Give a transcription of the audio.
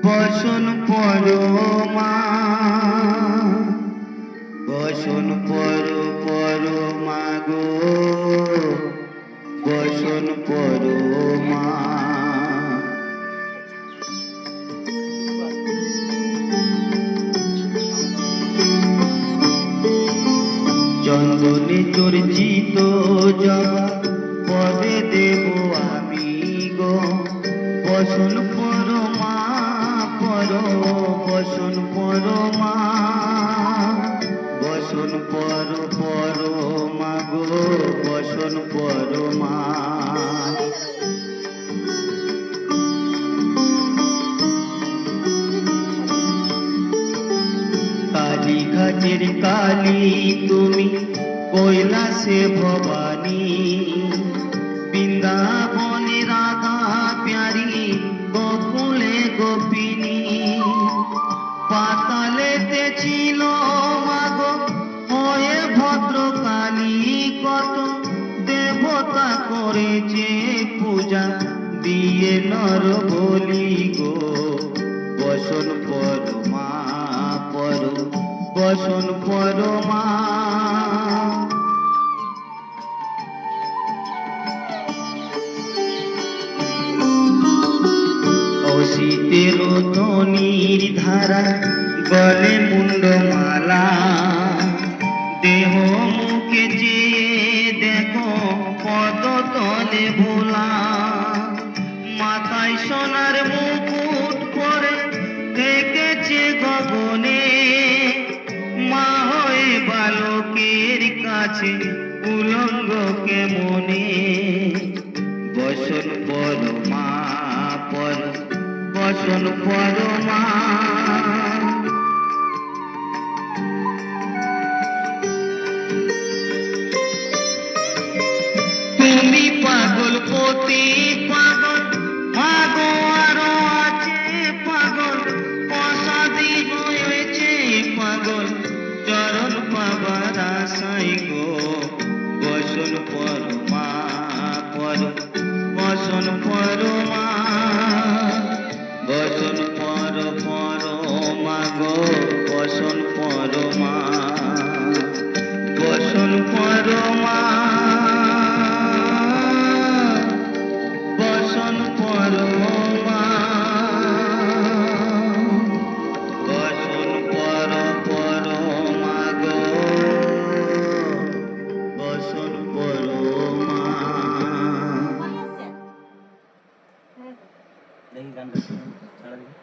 বসন পরমা, বসন পরমা গো, বসন পরমা। চন্দনে চর্চিত জবা পদে দেব আমি গো, বসন পরমা বসন পরমা, বসন পরমা গো, বসন পরমা। কালীঘাটের কালী তুমি, কৈলাসে ভবানী, বৃন্দাবনে রাধা প্যারি, গোকুলে গোপিনী। পাতালেতে ছিল মাগো হয়ে ভদ্রকালী, কত দেবতা করেছে পূজা দিয়ে নর বলি গো, বসন পরমা বসন পরমা। অসিতের ধ্বনির ধারা, গলে মুন্ডমালা, দেহ মুখে চেয়ে দেখো পদ তলে ভোলা। মাথায় সোনার মুকুট পরে থেকেছে গগনে, মা হয়ে বালকের কাছে উলঙ্গ কেমনে, বসন পরমা বসন পরমা। তুমি পাগল পতি পাগল, মাগো আরো আছে পাগল, প্রসাদী হয়েছে পাগল, চরণ পাবার আশাই গো, বসন পরমা বসন পরমা, বসন পরমা গো, বসন পরমা, বসন পরমা, বসন পরমা, বসন পরমা গো, বসন পরমা। দেখি গানটা ছাড়া দেখি।